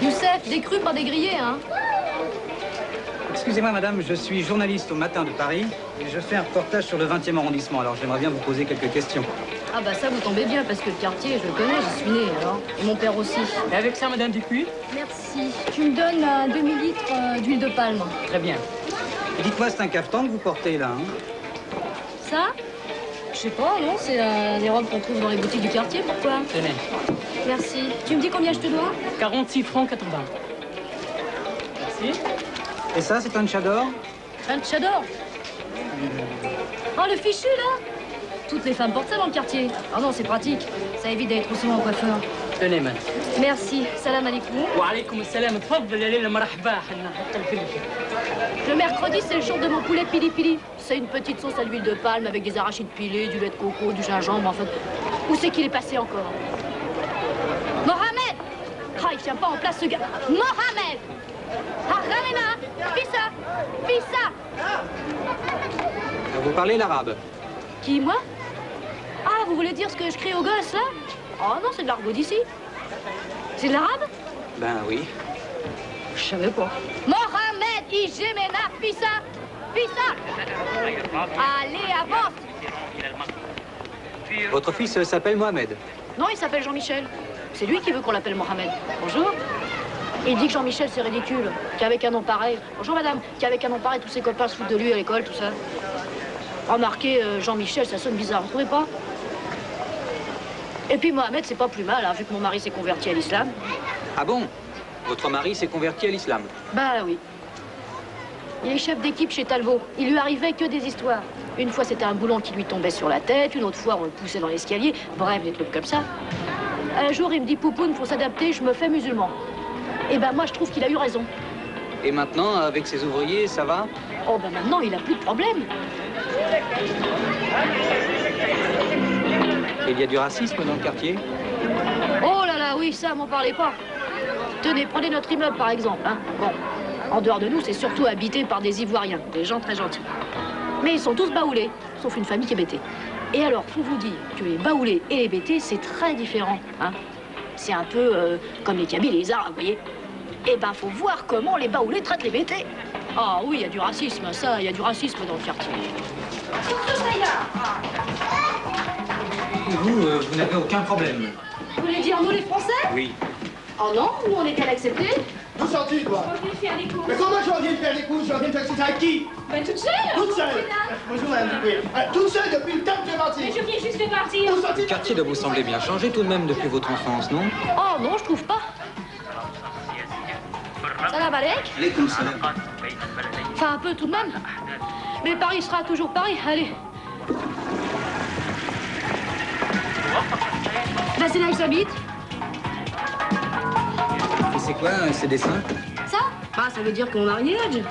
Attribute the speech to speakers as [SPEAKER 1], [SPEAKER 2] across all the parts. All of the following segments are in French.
[SPEAKER 1] Youssef, des crus, pas des grillés, hein?
[SPEAKER 2] Excusez-moi, madame, je suis journaliste au Matin de Paris et je fais un reportage sur le 20e arrondissement. Alors, j'aimerais bien vous poser quelques questions.
[SPEAKER 1] Ah bah ça, vous tombez bien, parce que le quartier, je le connais, j'y suis née, alors. Et mon père aussi.
[SPEAKER 3] Et avec ça, madame Dupuis?
[SPEAKER 1] Merci. Tu me donnes un demi-litre d'huile de palme.
[SPEAKER 3] Très bien.
[SPEAKER 2] Et dites-moi, c'est un cafetan que vous portez, là, hein?
[SPEAKER 1] Ça? Je sais pas, non? C'est des robes qu'on trouve dans les boutiques du quartier, pourquoi?
[SPEAKER 3] Tenez.
[SPEAKER 1] Merci. Tu me dis combien je te dois?
[SPEAKER 3] 46 francs 80. Merci.
[SPEAKER 2] Et ça, c'est un tchador?
[SPEAKER 1] Un tchador? Oh, le fichu, là? Toutes les femmes portent ça dans le quartier. Ah non, c'est pratique. Ça évite d'aller trop souvent au coiffeur.
[SPEAKER 3] Tenez, madame.
[SPEAKER 1] Merci. Salam alaikum.
[SPEAKER 3] Wa alaykoum salam. Tfaddal, allez, le marhaba.
[SPEAKER 1] Le mercredi, c'est le jour de mon poulet pili-pili. C'est une petite sauce à l'huile de palme avec des arachides pilés, du lait de coco, du gingembre, en fait. Où c'est qu'il est passé encore? Mohamed! Ah, il tient pas en place, ce gars. Mohamed! Ah, Ramena! Fissa! Fissa!
[SPEAKER 2] Vous parlez l'arabe?
[SPEAKER 1] Qui, moi? Ah, vous voulez dire ce que je crie aux gosses, là? Oh non, c'est de l'argot d'ici. C'est de l'arabe?
[SPEAKER 2] Ben oui.
[SPEAKER 1] Je savais pas. Mohamed, Igemena, Fissa! Fissa! Allez, avance!
[SPEAKER 2] Votre fils s'appelle Mohamed?
[SPEAKER 1] Non, il s'appelle Jean-Michel. C'est lui qui veut qu'on l'appelle Mohamed. Bonjour. Il dit que Jean-Michel, c'est ridicule. Qu'avec un nom pareil... Bonjour, madame. Qu'avec un nom pareil, tous ses copains se foutent de lui à l'école, tout ça. Remarquez, Jean-Michel, ça sonne bizarre, vous trouvez pas? Et puis Mohamed, c'est pas plus mal, hein, vu que mon mari s'est converti à l'islam.
[SPEAKER 2] Ah bon? Votre mari s'est converti à l'islam?
[SPEAKER 1] Bah oui. Il est chef d'équipe chez Talbot. Il lui arrivait que des histoires. Une fois, c'était un boulon qui lui tombait sur la tête. Une autre fois, on le poussait dans l'escalier. Bref, des trucs comme ça. Un jour, il me dit, Poupoune, faut s'adapter, je me fais musulman. Et ben moi, je trouve qu'il a eu raison.
[SPEAKER 2] Et maintenant, avec ses ouvriers, ça va?
[SPEAKER 1] Oh ben maintenant, il a plus de problème.
[SPEAKER 2] Il y a du racisme dans le quartier?
[SPEAKER 1] Oh là là, oui, ça, m'en parlez pas. Tenez, prenez notre immeuble, par exemple. Hein. Bon, en dehors de nous, c'est surtout habité par des Ivoiriens, des gens très gentils. Mais ils sont tous baoulés, sauf une famille qui est bêtée. Et alors, faut vous dire que les baoulés et les bêtés, c'est très différent. Hein. C'est un peu comme les Kabyles et les Arabes, vous voyez. Eh ben, faut voir comment les baoulés traitent les bêtés. Ah oui, il y a du racisme, ça, il y a du racisme dans le quartier.
[SPEAKER 2] Et vous, vous n'avez aucun problème?
[SPEAKER 1] Vous voulez dire nous, les Français?
[SPEAKER 2] Oui.
[SPEAKER 1] Oh non, nous, on est qu'à l'accepter.
[SPEAKER 4] D'où sors-tu, toi?
[SPEAKER 1] Je viens faire les courses.
[SPEAKER 4] Mais comment je reviens de faire les courses? Je reviens de faire ça avec qui?
[SPEAKER 1] Ben, toute seule.
[SPEAKER 4] Toute seule. Bonjour, madame Dupuis. Toute seule depuis le temps que tu es partie.
[SPEAKER 1] Mais je viens juste de partir.
[SPEAKER 4] Où sortis?
[SPEAKER 2] Le quartier doit vous sembler bien changé tout de même depuis votre enfance, non?
[SPEAKER 1] Oh non, je trouve pas. Salam alek.
[SPEAKER 2] Alaykoum salam.
[SPEAKER 1] Enfin, un peu tout de même. Mais Paris sera toujours Paris, allez. Ben, c'est là que j'habite.
[SPEAKER 2] Et c'est quoi ces dessins?
[SPEAKER 1] Ça? Ah, ça veut dire qu'on a marié Hadj.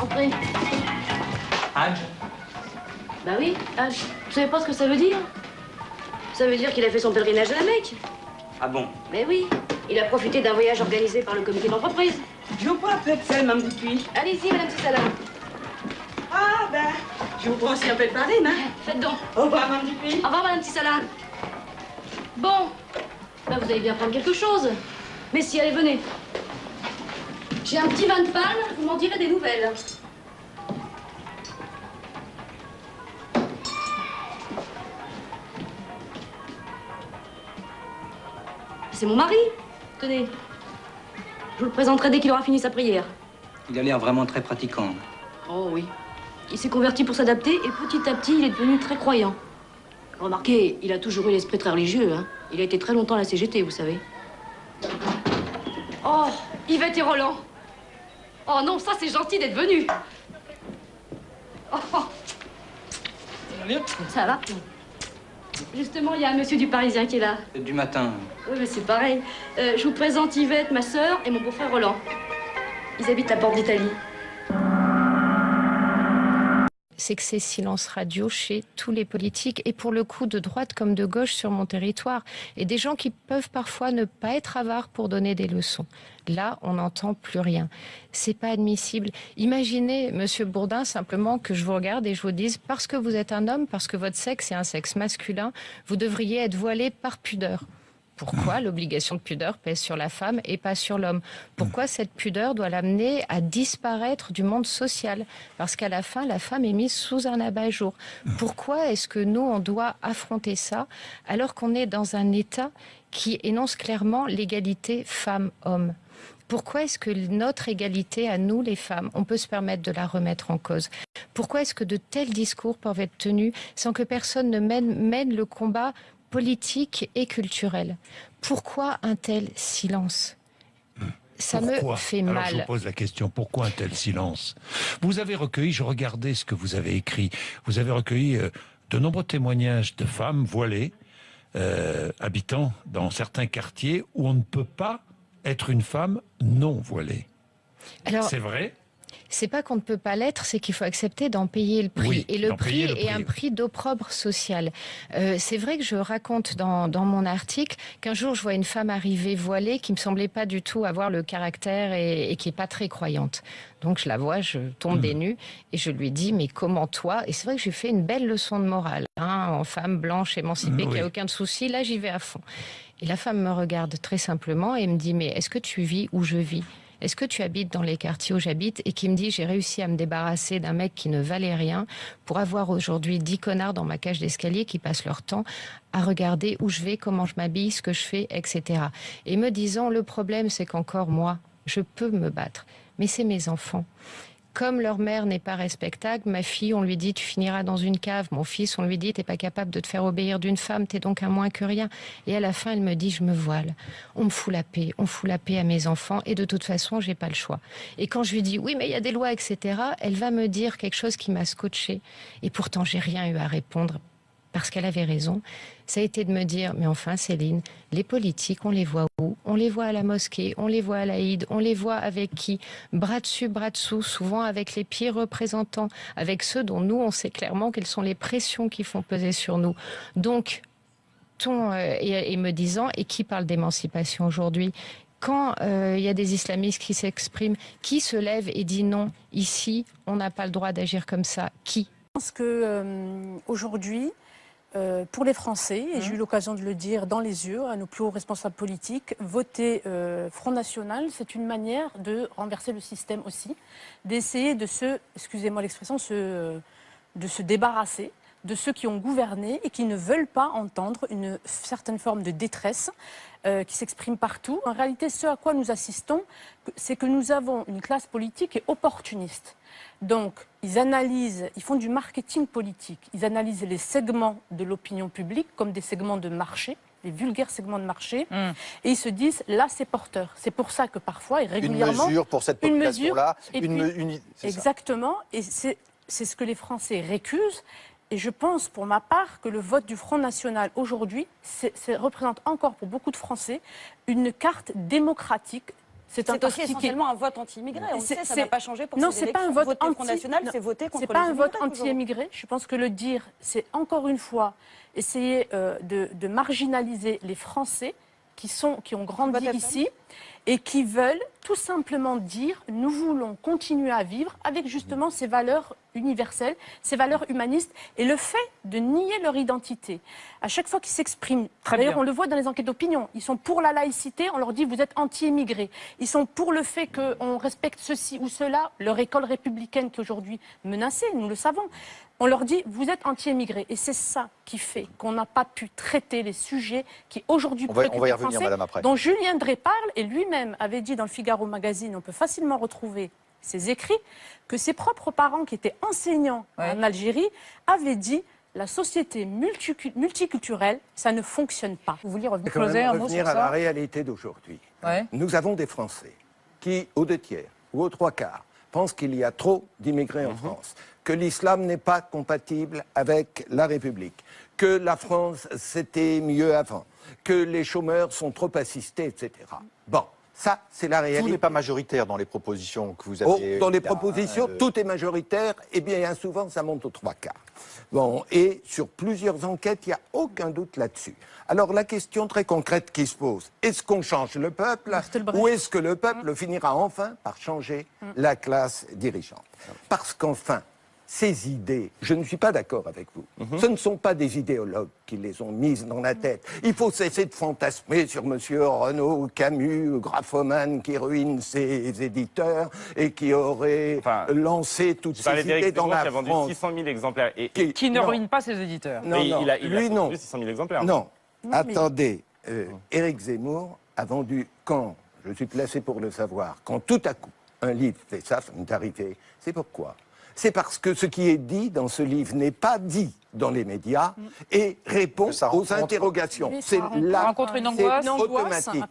[SPEAKER 1] Entrez.
[SPEAKER 2] Hadj?
[SPEAKER 1] Bah oui, Hadj. Vous savez pas ce que ça veut dire? Ça veut dire qu'il a fait son pèlerinage à la Mecque.
[SPEAKER 2] Ah bon?
[SPEAKER 1] Mais oui, il a profité d'un voyage organisé par le comité d'entreprise.
[SPEAKER 3] Je vous prends un peu de sel, madame Dupuis.
[SPEAKER 1] Allez-y, madame Tissala.
[SPEAKER 3] Ah, ben, je vous prends aussi un peu de farine, hein.
[SPEAKER 1] Faites donc.
[SPEAKER 3] Au revoir, madame Dupuis.
[SPEAKER 1] Au revoir, madame Tissala. Bon, ben vous allez bien prendre quelque chose. Mais si, allez, venez. J'ai un petit vin de palme, vous m'en direz des nouvelles. C'est mon mari. Tenez. Je vous le présenterai dès qu'il aura fini sa prière.
[SPEAKER 2] Il a l'air vraiment très pratiquant.
[SPEAKER 1] Oh oui. Il s'est converti pour s'adapter et petit à petit, il est devenu très croyant. Remarquez, il a toujours eu l'esprit très religieux, hein. Il a été très longtemps à la CGT, vous savez. Oh, Yvette et Roland. Oh non, ça c'est gentil d'être venu. Oh, oh. Ça va? Justement, il y a un monsieur du Parisien qui est là.
[SPEAKER 2] Du matin.
[SPEAKER 1] Oui, mais c'est pareil. Je vous présente Yvette, ma sœur, et mon beau-frère Roland. Ils habitent à Porte d'Italie.
[SPEAKER 5] c'est que c'est silence radio chez tous les politiques, et pour le coup de droite comme de gauche sur mon territoire, et des gens qui peuvent parfois ne pas être avares pour donner des leçons. Là, on n'entend plus rien. C'est pas admissible. Imaginez, Monsieur Bourdin, simplement que je vous regarde et je vous dise, parce que vous êtes un homme, parce que votre sexe est un sexe masculin, vous devriez être voilé par pudeur. Pourquoi l'obligation de pudeur pèse sur la femme et pas sur l'homme? Pourquoi cette pudeur doit l'amener à disparaître du monde social? Parce qu'à la fin, la femme est mise sous un abat-jour. Pourquoi est-ce que nous, on doit affronter ça alors qu'on est dans un État qui énonce clairement l'égalité femmes-hommes? Pourquoi est-ce que notre égalité à nous, les femmes, on peut se permettre de la remettre en cause? Pourquoi est-ce que de tels discours peuvent être tenus sans que personne ne mène le combat politique et culturel? Pourquoi un tel silence? Ça me fait mal.
[SPEAKER 6] Alors je vous pose la question, pourquoi un tel silence? Vous avez recueilli, je regardais ce que vous avez écrit, vous avez recueilli de nombreux témoignages de femmes voilées habitant dans certains quartiers où on ne peut pas être une femme non voilée. C'est vrai?
[SPEAKER 5] C'est pas qu'on ne peut pas l'être, c'est qu'il faut accepter d'en payer le prix.
[SPEAKER 6] Oui,
[SPEAKER 5] et le prix est un prix d'opprobre social. C'est vrai que je raconte dans mon article qu'un jour je vois une femme arriver voilée qui me semblait pas du tout avoir le caractère et qui est pas très croyante. Donc je la vois, je tombe des nues et je lui dis mais comment toi? Et c'est vrai que j'ai fait une belle leçon de morale, hein, en femme blanche émancipée qui a aucun souci. Là j'y vais à fond. Et la femme me regarde très simplement et me dit mais est-ce que tu vis où je vis? Est-ce que tu habites dans les quartiers où j'habite? Et qui me dit, j'ai réussi à me débarrasser d'un mec qui ne valait rien pour avoir aujourd'hui 10 connards dans ma cage d'escalier qui passent leur temps à regarder où je vais, comment je m'habille, ce que je fais, etc. Et me disant, le problème, c'est qu'encore moi, je peux me battre. Mais c'est mes enfants. Comme leur mère n'est pas respectable, ma fille, on lui dit, tu finiras dans une cave. Mon fils, on lui dit, t'es pas capable de te faire obéir d'une femme, t'es donc un moins que rien. Et à la fin, elle me dit, je me voile. On me fout la paix, on fout la paix à mes enfants, et de toute façon, j'ai pas le choix. Et quand je lui dis, oui, mais il y a des lois, etc., elle va me dire quelque chose qui m'a scotché. Et pourtant, j'ai rien eu à répondre. Parce qu'elle avait raison, ça a été de me dire, mais enfin Céline, les politiques, on les voit où? On les voit à la mosquée, on les voit à l'Aïd, on les voit avec qui? Bras dessus, bras dessous, souvent avec les pires représentants, avec ceux dont nous, on sait clairement quelles sont les pressions qui font peser sur nous. Donc, et me disant, et qui parle d'émancipation aujourd'hui? Quand il y a des islamistes qui s'expriment, qui se lève et dit non, ici, on n'a pas le droit d'agir comme ça? Qui?
[SPEAKER 7] Je pense qu'aujourd'hui, pour les Français, et j'ai eu l'occasion de le dire dans les yeux à nos plus hauts responsables politiques, voter Front National, c'est une manière de renverser le système aussi, d'essayer de excusez-moi l'expression, de se débarrasser de ceux qui ont gouverné et qui ne veulent pas entendre une certaine forme de détresse qui s'exprime partout. En réalité, ce à quoi nous assistons, c'est que nous avons une classe politique qui est opportuniste. Donc, ils analysent, ils font du marketing politique. Ils analysent les segments de l'opinion publique comme des segments de marché, des vulgaires segments de marché, et ils se disent, là, c'est porteur. C'est pour ça que parfois, et régulièrement...
[SPEAKER 8] Une mesure pour cette population-là.
[SPEAKER 7] Exactement, et c'est ce que les Français récusent. Et je pense, pour ma part, que le vote du Front National aujourd'hui représente encore pour beaucoup de Français une carte démocratique.
[SPEAKER 9] C'est aussi essentiellement un vote anti-immigré. On le sait, ça n'a pas changé pour ces élections.
[SPEAKER 7] Non, c'est pas un vote
[SPEAKER 9] Front National, c'est voter contre les immigrés.
[SPEAKER 7] C'est pas un vote anti-immigré. Je pense que le dire, c'est encore une fois essayer de marginaliser les Français qui ont grandi ici et qui veulent tout simplement dire « nous voulons continuer à vivre avec justement ces valeurs universelles, ces valeurs humanistes » et le fait de nier leur identité. À chaque fois qu'ils s'expriment, d'ailleurs on le voit dans les enquêtes d'opinion, ils sont pour la laïcité, on leur dit « vous êtes anti-immigrés ». Ils sont pour le fait qu'on respecte ceci ou cela, leur école républicaine qui est aujourd'hui menacée, nous le savons. On leur dit, vous êtes anti-émigrés. Et c'est ça qui fait qu'on n'a pas pu traiter les sujets qui aujourd'hui préoccupent les Français, dont Julien Drey parle, et lui-même avait dit dans le Figaro Magazine, on peut facilement retrouver ses écrits, que ses propres parents qui étaient enseignants en Algérie avaient dit, la société multiculturelle, ça ne fonctionne pas. Vous vouliez
[SPEAKER 10] revenir à la réalité d'aujourd'hui. Nous avons des Français qui, aux 2 tiers ou aux 3 quarts, pensent qu'il y a trop d'immigrés en France, que l'islam n'est pas compatible avec la République, que la France, c'était mieux avant, que les chômeurs sont trop assistés, etc. Bon, Ça, c'est la réalité.
[SPEAKER 8] Tout n'est pas majoritaire dans les propositions que vous avez...
[SPEAKER 10] Dans les propositions, tout est majoritaire, et bien souvent, ça monte aux 3/4. Bon, et sur plusieurs enquêtes, il n'y a aucun doute là-dessus. Alors, la question très concrète qui se pose, est-ce qu'on change le peuple, ou est-ce que le peuple finira enfin par changer la classe dirigeante? Parce qu'enfin, ces idées, je ne suis pas d'accord avec vous. Ce ne sont pas des idéologues qui les ont mises dans la tête. Il faut cesser de fantasmer sur M. Renaud, Camus, Graphoman, qui ruine ses éditeurs et qui aurait lancé toutes ces idées dans la France.
[SPEAKER 11] Qui a vendu 600 000 exemplaires. Et
[SPEAKER 12] qui ne ruine pas ses éditeurs.
[SPEAKER 10] Non, non, lui non.
[SPEAKER 11] 600 000 exemplaires.
[SPEAKER 10] Non, attendez, Éric Zemmour a vendu, quand, je suis placé pour le savoir, quand tout à coup un livre fait ça m'est arrivé, c'est pourquoi? C'est parce que ce qui est dit dans ce livre n'est pas dit dans les médias et répond aux interrogations. C'est là, c'est automatique.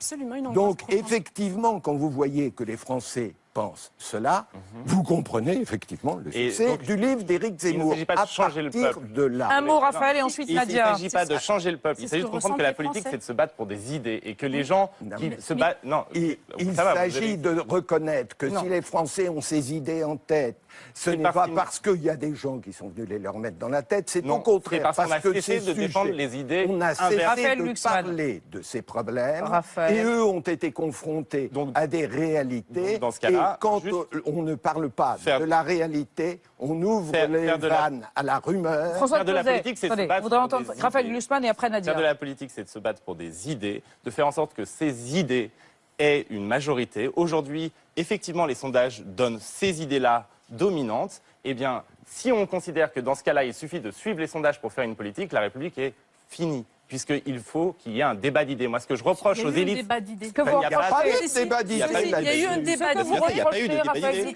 [SPEAKER 10] Donc, effectivement, quand vous voyez que les Français pensent cela, vous comprenez effectivement le succès du livre d'Éric Zemmour.
[SPEAKER 11] Il ne s'agit pas de changer le peuple.
[SPEAKER 10] De là.
[SPEAKER 12] Un mot, Raphaël, et ensuite Nadia.
[SPEAKER 11] Il ne s'agit pas de changer le peuple. Il s'agit de comprendre que la politique, c'est de se battre pour des idées et que les gens qui se battent... Non,
[SPEAKER 10] il s'agit de reconnaître que si les Français ont ces idées en tête, ce n'est pas parce qu'il y a des gens qui sont venus les leur mettre dans la tête, c'est au contraire
[SPEAKER 11] parce que ces sujets,
[SPEAKER 10] on a cessé de parler de ces problèmes et eux ont été confrontés à des réalités.
[SPEAKER 11] Dans ce cas-là,
[SPEAKER 10] quand on ne parle pas de la réalité, on ouvre les vannes à la rumeur.
[SPEAKER 12] François
[SPEAKER 11] de la politique, c'est de se battre pour des
[SPEAKER 12] Raphaël Glucksmann et après Nadia.
[SPEAKER 11] Faire de la politique, c'est de se battre pour des idées, de faire en sorte que ces idées aient une majorité. Aujourd'hui, effectivement, les sondages donnent ces idées-là dominantes. Eh bien, si on considère que dans ce cas-là, il suffit de suivre les sondages pour faire une politique, la République est finie. Puisqu'il faut qu'il y ait un débat d'idées. Moi, ce que je reproche aux élites...
[SPEAKER 7] Il y a eu un débat d'idées.
[SPEAKER 12] Il n'y a pas
[SPEAKER 10] eu de débat d'idées.
[SPEAKER 7] Il y a eu un débat d'idées.
[SPEAKER 11] Il n'y a pas eu de débat d'idées.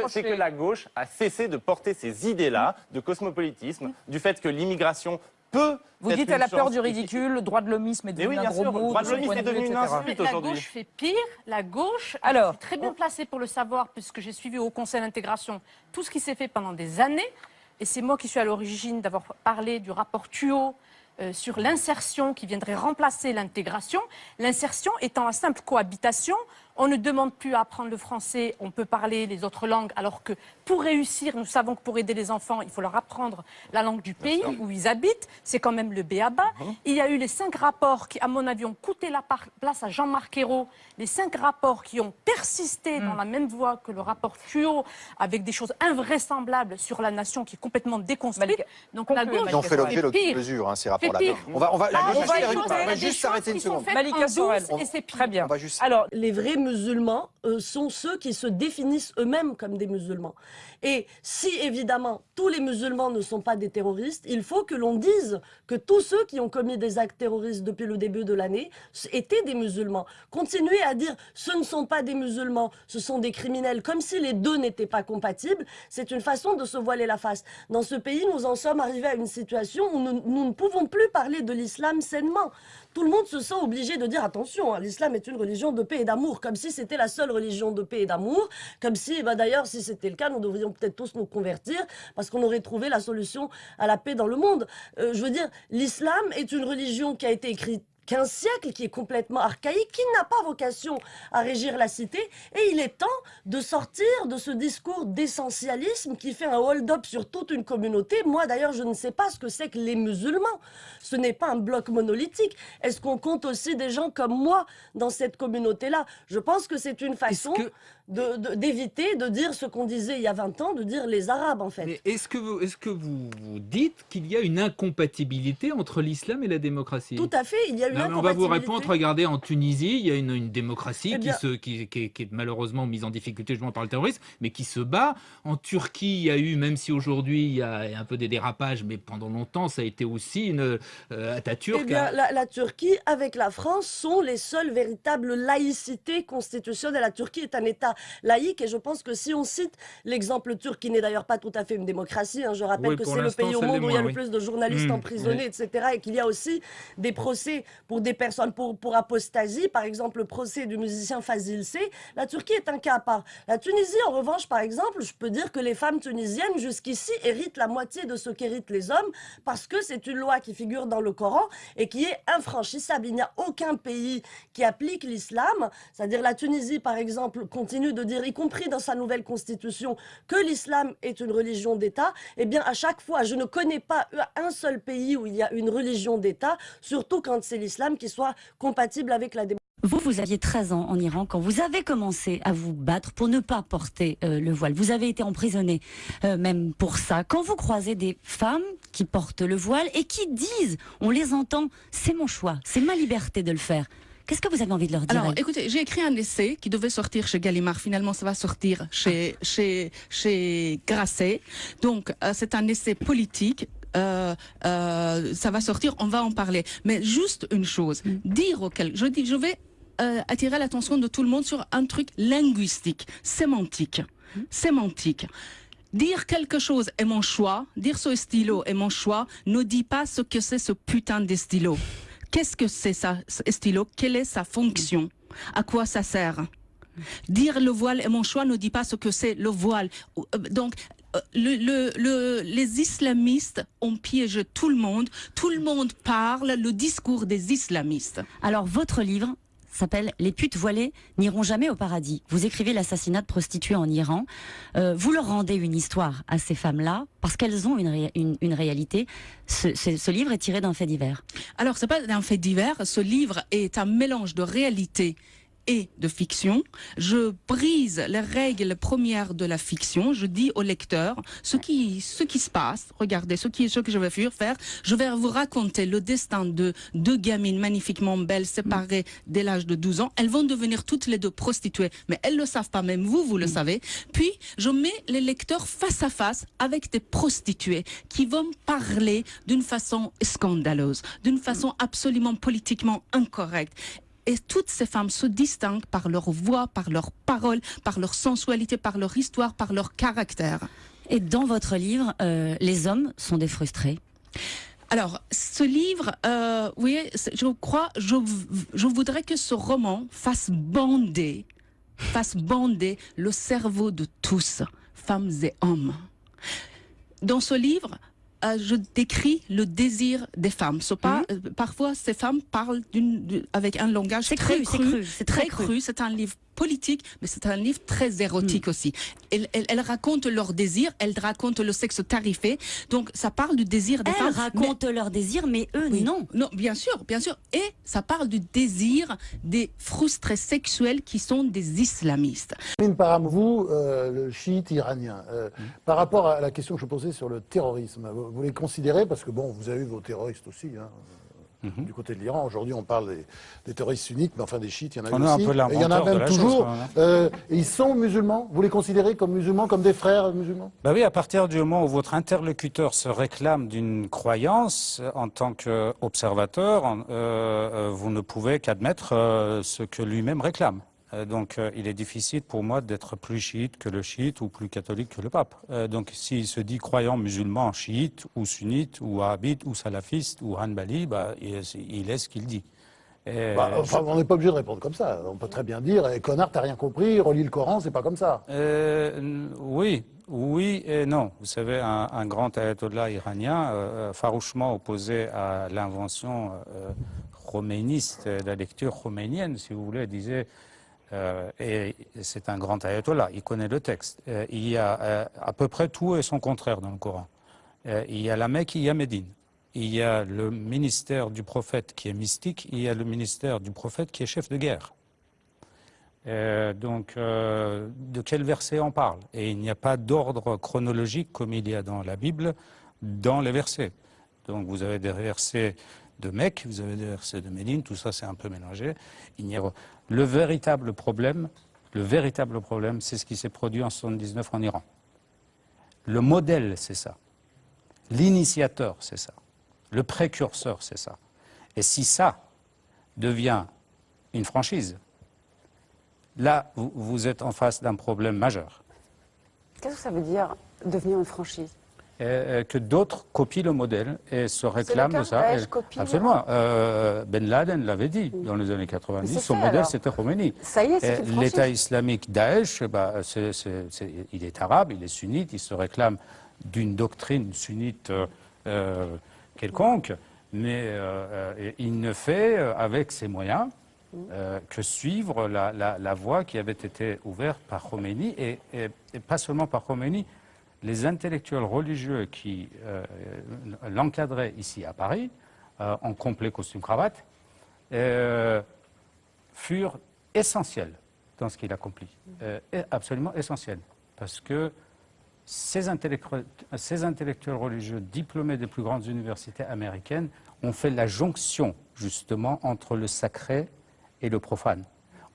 [SPEAKER 11] C'est que la gauche a cessé de porter ces idées-là de cosmopolitisme, du fait que l'immigration peut...
[SPEAKER 12] Vous dites à la peur du ridicule, le droit de l'homisme est devenu un gros mot.
[SPEAKER 11] Le droit de l'homisme est devenu une insulte aujourd'hui.
[SPEAKER 7] La gauche fait pire. La gauche est très bien placée pour le savoir, puisque j'ai suivi au Conseil d'intégration tout ce qui s'est fait pendant des années. Et c'est moi qui suis à l'origine d'avoir parlé du rapport Thuot, sur l'insertion qui viendrait remplacer l'intégration. L'insertion étant la simple cohabitation, on ne demande plus à apprendre le français, on peut parler les autres langues, alors que pour réussir, nous savons que pour aider les enfants, il faut leur apprendre la langue du pays où ils habitent, c'est quand même le b.a.-ba. Il y a eu les 5 rapports qui, à mon avis, ont coûté la place à Jean-Marc Ayrault, les 5 rapports qui ont persisté dans la même voie que le rapport Thuot, avec des choses invraisemblables sur la nation qui est complètement déconstruite. Donc la gauche,
[SPEAKER 8] on fait l'objet d'autres mesures, ces rapports-là. On va juste s'arrêter une seconde.
[SPEAKER 12] Malika Sorel, très bien.
[SPEAKER 13] Alors, les vrais musulmans sont ceux qui se définissent eux-mêmes comme des musulmans. Et si, évidemment, tous les musulmans ne sont pas des terroristes, il faut que l'on dise que tous ceux qui ont commis des actes terroristes depuis le début de l'année étaient des musulmans. Continuer à dire « ce ne sont pas des musulmans, ce sont des criminels », comme si les deux n'étaient pas compatibles, c'est une façon de se voiler la face. Dans ce pays, nous en sommes arrivés à une situation où nous ne pouvons plus parler de l'islam sainement. Tout le monde se sent obligé de dire « attention, l'islam est une religion de paix et d'amour », comme si c'était la seule religion de paix et d'amour, comme si, d'ailleurs, si c'était le cas, nous devrions peut-être tous nous convertir, parce qu'on aurait trouvé la solution à la paix dans le monde. Je veux dire, l'islam est une religion qui a été écrite 15 siècles, qui est complètement archaïque, qui n'a pas vocation à régir la cité, et il est temps de sortir de ce discours d'essentialisme qui fait un hold-up sur toute une communauté. Moi, d'ailleurs, je ne sais pas ce que c'est que les musulmans. Ce n'est pas un bloc monolithique. Est-ce qu'on compte aussi des gens comme moi dans cette communauté-là? Je pense que c'est une façon d'éviter de dire ce qu'on disait il y a 20 ans, de dire les Arabes, en fait.
[SPEAKER 14] Mais est-ce que vous dites qu'il y a une incompatibilité entre l'islam et la démocratie?
[SPEAKER 13] Tout à fait, il y a une incompatibilité.
[SPEAKER 14] On va vous répondre, regardez, en Tunisie, il y a une démocratie qui est malheureusement mise en difficulté justement par le terrorisme, mais qui se bat. En Turquie, il y a eu, même si aujourd'hui il y a un peu des dérapages, mais pendant longtemps, ça a été aussi une Atatürk.
[SPEAKER 13] Eh bien, la Turquie, avec la France, sont les seules véritables laïcités constitutionnelles. La Turquie est un État laïque, et je pense que si on cite l'exemple turc, qui n'est d'ailleurs pas tout à fait une démocratie, je rappelle que c'est le pays au monde où il y a le plus de journalistes emprisonnés, etc., et qu'il y a aussi des procès pour des personnes, pour apostasie, par exemple le procès du musicien Fazil C, la Turquie est un cas à part. La Tunisie, en revanche, par exemple, je peux dire que les femmes tunisiennes, jusqu'ici, héritent la moitié de ce qu'héritent les hommes, parce que c'est une loi qui figure dans le Coran et qui est infranchissable. Il n'y a aucun pays qui applique l'islam, c'est-à-dire la Tunisie, par exemple, continue de dire, y compris dans sa nouvelle constitution, que l'islam est une religion d'État. Eh bien, à chaque fois, je ne connais pas un seul pays où il y a une religion d'État, surtout quand c'est l'islam qui soit compatible avec la démocratie.
[SPEAKER 15] Vous aviez 13 ans en Iran quand vous avez commencé à vous battre pour ne pas porter le voile. Vous avez été emprisonné même pour ça. Quand vous croisez des femmes qui portent le voile et qui disent, on les entend, c'est mon choix, c'est ma liberté de le faire. Qu'est-ce que vous avez envie de leur dire?
[SPEAKER 16] Alors, écoutez, j'ai écrit un essai qui devait sortir chez Gallimard. Finalement, ça va sortir chez Grasset. Donc, c'est un essai politique. Ça va sortir, on va en parler. Mais juste une chose, dire auquel je vais attirer l'attention de tout le monde sur un truc linguistique, sémantique. Sémantique. Dire quelque chose est mon choix, dire ce stylo est mon choix, ne dit pas ce que c'est ce putain de stylo. Qu'est-ce que c'est ça, ce stylo? Quelle est sa fonction? À quoi ça sert? Dire le voile est mon choix ne dit pas ce que c'est le voile. Donc, les islamistes ont piégé tout le monde parle le discours des islamistes.
[SPEAKER 15] Alors, votre livre s'appelle « Les putes voilées n'iront jamais au paradis ». Vous écrivez l'assassinat de prostituées en Iran. Vous leur rendez une histoire à ces femmes-là parce qu'elles ont une réalité. Ce livre est tiré d'un fait divers.
[SPEAKER 16] Alors, c'est pas d'un fait divers. Ce livre est un mélange de réalité et de fiction. Je brise les règles premières de la fiction. Je dis au lecteur ce qui se passe. Regardez ce que je vais faire. Je vais vous raconter le destin de deux gamines magnifiquement belles séparées dès l'âge de 12 ans. Elles vont devenir toutes les deux prostituées, mais elles le savent pas, même vous le savez. Puis je mets les lecteurs face à face avec des prostituées qui vont parler d'une façon scandaleuse, d'une façon absolument politiquement incorrecte. Et toutes ces femmes se distinguent par leur voix, par leurs paroles, par leur sensualité, par leur histoire, par leur caractère.
[SPEAKER 15] Et dans votre livre, les hommes sont des frustrés.
[SPEAKER 16] Alors, ce livre, oui, je crois, je voudrais que ce roman fasse bander le cerveau de tous, femmes et hommes. Dans ce livre, je décris le désir des femmes. Parfois, ces femmes parlent avec un langage très cru. C'est très cru. C'est un livre politique, mais c'est un livre très érotique aussi. Elles racontent leur désir, elles racontent le sexe tarifé. Donc, ça parle du désir des femmes.
[SPEAKER 15] Elles racontent leur désir, mais eux, non.
[SPEAKER 16] Non, bien sûr, bien sûr. Et ça parle du désir des frustrés sexuels qui sont des islamistes.
[SPEAKER 17] Param, vous, le chiite iranien, par rapport à la question que je posais sur le terrorisme, vous les considérez, parce que bon, vous avez eu vos terroristes aussi, hein, du côté de l'Iran. Aujourd'hui, on parle des terroristes sunnites, mais enfin des chiites, il y en a aussi. Et il y en a même toujours. Ils sont musulmans. Vous les considérez comme musulmans, comme des frères musulmans?
[SPEAKER 18] Bah oui, à partir du moment où votre interlocuteur se réclame d'une croyance, en tant qu'observateur, vous ne pouvez qu'admettre ce que lui-même réclame. Donc il est difficile pour moi d'être plus chiite que le chiite ou plus catholique que le pape. Donc s'il se dit croyant musulman, chiite ou sunnite ou wahhabite ou salafiste ou hanbali, bah, il est ce qu'il dit.
[SPEAKER 17] Enfin, on n'est pas obligé de répondre comme ça. On peut très bien dire connard, t'as rien compris, relis le Coran, c'est pas comme ça.
[SPEAKER 18] Oui et non. Vous savez, un grand ayatollah iranien farouchement opposé à l'invention khoméiniste, la lecture khomeinienne, si vous voulez, disait... et c'est un grand ayatollah, il connaît le texte. Il y a à peu près tout et son contraire dans le Coran. Il y a la Mecque, il y a Médine. Il y a le ministère du prophète qui est mystique, il y a le ministère du prophète qui est chef de guerre. Donc, de quel verset on parle? Et il n'y a pas d'ordre chronologique comme il y a dans la Bible, dans les versets. Donc vous avez des versets de Mecque, vous avez des versets de Médine, tout ça c'est un peu mélangé. Le véritable problème, c'est ce qui s'est produit en 1979 en Iran. Le modèle, c'est ça. L'initiateur, c'est ça. Le précurseur, c'est ça. Et si ça devient une franchise, là, vous êtes en face d'un problème majeur.
[SPEAKER 9] Qu'est-ce que ça veut dire, devenir une franchise?
[SPEAKER 18] que d'autres copient le modèle et se réclament de ça. Absolument. Ben Laden l'avait dit dans les années 90, son modèle c'était Khomeini.
[SPEAKER 9] Ça y est, c'est
[SPEAKER 18] l'État islamique Daesh, il est arabe, il est sunnite, il se réclame d'une doctrine sunnite quelconque, mais il ne fait avec ses moyens que suivre la voie qui avait été ouverte par Khomeini, et pas seulement par Khomeini. Les intellectuels religieux qui l'encadraient ici à Paris, en complet costume-cravate, furent essentiels dans ce qu'il accomplit. Absolument essentiels. Parce que ces intellectuels religieux diplômés des plus grandes universités américaines ont fait la jonction, justement, entre le sacré et le profane.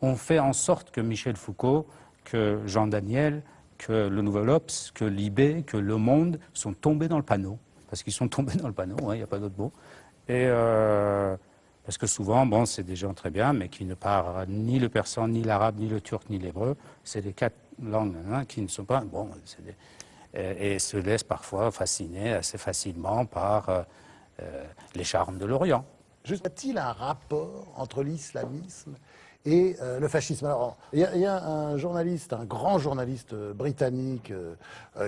[SPEAKER 18] On fait en sorte que Michel Foucault, que Jean Daniel, que le Nouvel Obs, que Libé, que Le Monde sont tombés dans le panneau. Parce qu'ils sont tombés dans le panneau, il n'y a pas d'autre mot. Et parce que souvent, bon, c'est des gens très bien, mais qui ne parlent ni le persan, ni l'arabe, ni le turc, ni l'hébreu. C'est les 4 langues qui ne sont pas... Bon, et se laissent parfois fasciner assez facilement par les charmes de l'Orient.
[SPEAKER 17] Juste, y a-t-il un rapport entre l'islamisme et le fascisme? Alors, il y a un journaliste, un grand journaliste britannique,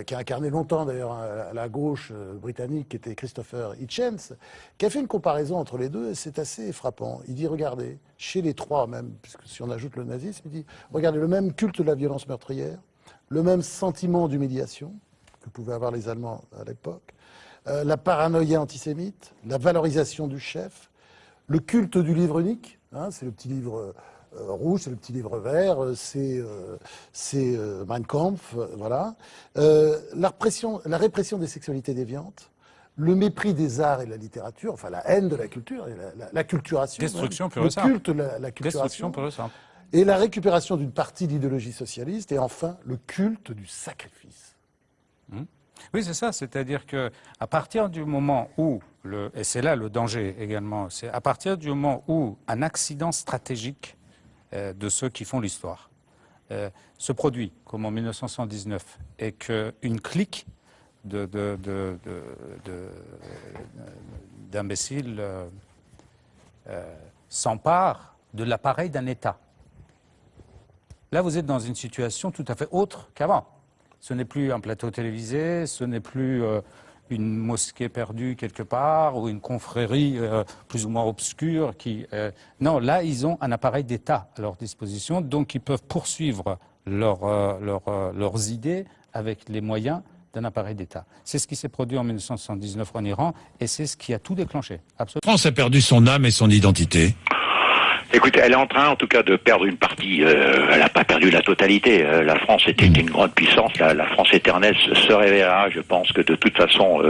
[SPEAKER 17] qui a incarné longtemps d'ailleurs la gauche britannique, qui était Christopher Hitchens, qui a fait une comparaison entre les deux, et c'est assez frappant. Il dit, regardez, chez les trois même, puisque si on ajoute le nazisme, il dit, regardez, le même culte de la violence meurtrière, le même sentiment d'humiliation que pouvaient avoir les Allemands à l'époque, la paranoïa antisémite, la valorisation du chef, le culte du livre unique, hein, c'est le petit livre rouge, c'est le petit livre vert, c'est Mein Kampf, voilà. La répression des sexualités déviantes, le mépris des arts et de la littérature, enfin la haine de la culture, et la culturation.
[SPEAKER 18] Destruction
[SPEAKER 17] même, le culte de la culturation. Et la récupération d'une partie de l'idéologie socialiste, et enfin le culte du sacrifice.
[SPEAKER 18] Oui, c'est ça, c'est-à-dire qu'à partir du moment où, et c'est là le danger également, c'est à partir du moment où un accident stratégique de ceux qui font l'histoire se produit, comme en 1979, et qu'une clique d'imbéciles s'empare de l'appareil d'un État. Là, vous êtes dans une situation tout à fait autre qu'avant. Ce n'est plus un plateau télévisé, ce n'est plus une mosquée perdue quelque part ou une confrérie plus ou moins obscure qui... Non, là, ils ont un appareil d'État à leur disposition, donc ils peuvent poursuivre leurs idées avec les moyens d'un appareil d'État. C'est ce qui s'est produit en 1979 en Iran et c'est ce qui a tout déclenché. Absolument.
[SPEAKER 6] La France a perdu son âme et son identité.
[SPEAKER 19] Écoutez, elle est en train, en tout cas, de perdre une partie. Elle n'a pas perdu la totalité. La France était une grande puissance. La France éternelle se réveillera. Je pense que de toute façon,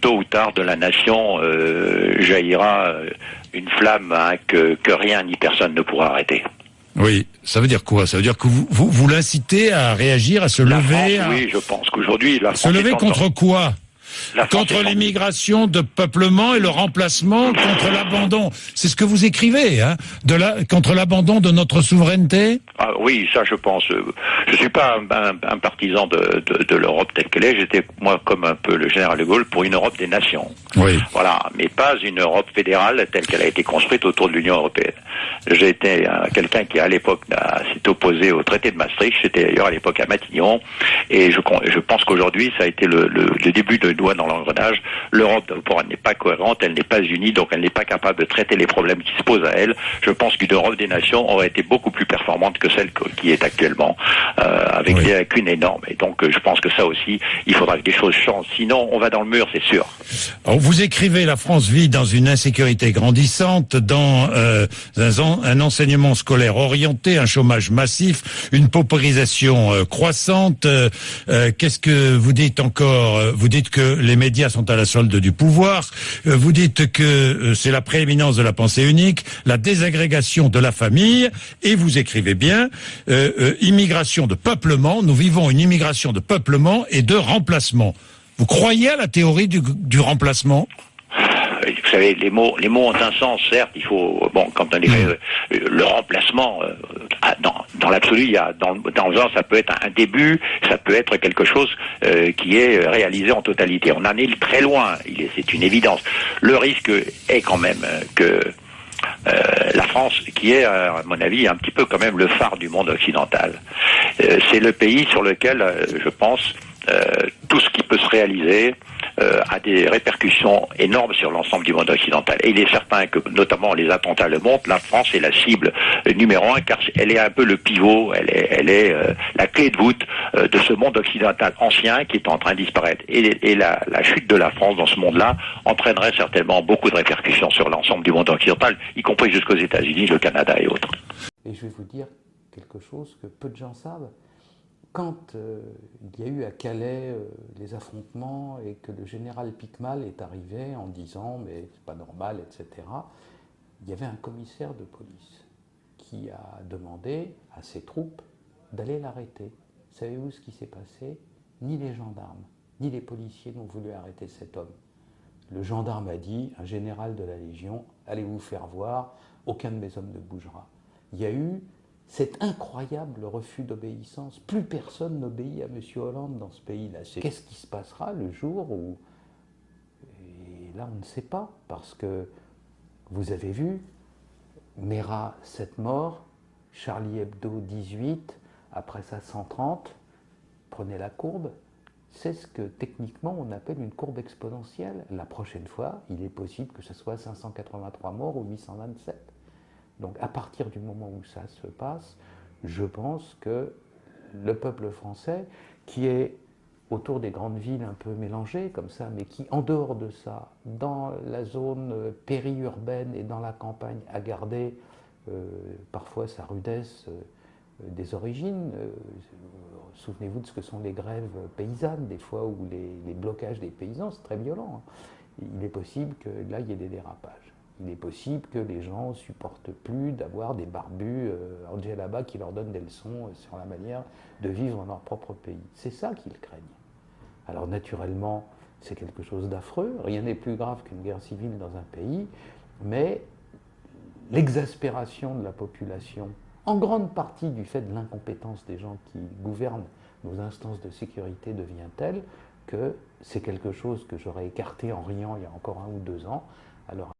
[SPEAKER 19] tôt ou tard, de la nation jaillira une flamme que rien ni personne ne pourra arrêter.
[SPEAKER 6] Oui, ça veut dire quoi? Ça veut dire que vous l'incitez à réagir, à se lever?
[SPEAKER 19] Oui, je pense qu'aujourd'hui, la France
[SPEAKER 6] se lever contre quoi? Contre l'immigration de peuplement et le remplacement, contre l'abandon. C'est ce que vous écrivez, hein, contre l'abandon de notre souveraineté.
[SPEAKER 19] Ah oui, ça je pense. Je suis pas un partisan de l'Europe telle qu'elle est. J'étais, moi, comme un peu le général de Gaulle, pour une Europe des nations.
[SPEAKER 6] Oui.
[SPEAKER 19] Voilà, mais pas une Europe fédérale telle qu'elle a été construite autour de l'Union européenne. J'ai été quelqu'un qui, à l'époque, s'est opposé au traité de Maastricht. J'étais d'ailleurs à l'époque à Matignon. Et je pense qu'aujourd'hui, ça a été le début de doigt dans l'engrenage. L'Europe n'est pas cohérente, elle n'est pas unie, donc elle n'est pas capable de traiter les problèmes qui se posent à elle. Je pense qu'une Europe des nations aurait été beaucoup plus performante que celle qui est actuellement, avec des lacunes énormes. Et donc je pense que ça aussi, il faudra que des choses changent. Sinon, on va dans le mur, c'est sûr.
[SPEAKER 6] Alors, vous écrivez, la France vit dans une insécurité grandissante, dans un enseignement scolaire orienté, un chômage massif, une paupérisation croissante. Qu'est-ce que vous dites encore? Vous dites que les médias sont à la solde du pouvoir. Vous dites que c'est la prééminence de la pensée unique, la désagrégation de la famille. Et vous écrivez bien, immigration de peuplement. Nous vivons une immigration de peuplement et de remplacement. Vous croyez à la théorie du remplacement?
[SPEAKER 19] vous savez, les mots ont un sens, certes. Il faut, bon, quand on est le remplacement, dans l'absolu, il y a dans le genre, ça peut être un début, ça peut être quelque chose qui est réalisé en totalité. On en est très loin. C'est une évidence. Le risque est quand même que la France, qui est, à mon avis, un petit peu quand même le phare du monde occidental. C'est le pays sur lequel, je pense, tout ce qui peut se réaliser a des répercussions énormes sur l'ensemble du monde occidental. Et il est certain que, notamment, les attentats le montrent, la France est la cible numéro 1, car elle est un peu le pivot, elle est la clé de voûte de ce monde occidental ancien qui est en train de disparaître. Et la chute de la France dans ce monde-là entraînerait certainement beaucoup de répercussions sur l'ensemble du monde occidental, y compris jusqu'aux États-Unis, le Canada et autres.
[SPEAKER 20] Et je vais vous dire quelque chose que peu de gens savent. Quand il y a eu à Calais les affrontements et que le général Picmal est arrivé en disant « mais c'est pas normal », etc., il y avait un commissaire de police qui a demandé à ses troupes d'aller l'arrêter. Savez-vous ce qui s'est passé? Ni les gendarmes, ni les policiers n'ont voulu arrêter cet homme. Le gendarme a dit, un général de la Légion, allez vous faire voir, aucun de mes hommes ne bougera. Il y a eu cet incroyable refus d'obéissance. Plus personne n'obéit à M. Hollande dans ce pays-là. Qu'est-ce qui se passera le jour où... Et là, on ne sait pas, parce que vous avez vu, Mera, 7 morts, Charlie Hebdo, 18, après ça, 130, prenez la courbe. C'est ce que techniquement on appelle une courbe exponentielle. La prochaine fois, il est possible que ce soit 583 morts ou 827. Donc à partir du moment où ça se passe, je pense que le peuple français, qui est autour des grandes villes un peu mélangées comme ça, mais qui en dehors de ça, dans la zone périurbaine et dans la campagne, a gardé parfois sa rudesse des origines. Souvenez-vous de ce que sont les grèves paysannes, des fois, ou les blocages des paysans, c'est très violent. Il est possible que là, il y ait des dérapages. Il est possible que les gens ne supportent plus d'avoir des barbus en djellaba qui leur donnent des leçons sur la manière de vivre dans leur propre pays. C'est ça qu'ils craignent. Alors naturellement, c'est quelque chose d'affreux. Rien n'est plus grave qu'une guerre civile dans un pays, mais l'exaspération de la population, en grande partie du fait de l'incompétence des gens qui gouvernent nos instances de sécurité, devient telle que c'est quelque chose que j'aurais écarté en riant il y a encore 1 ou 2 ans. Alors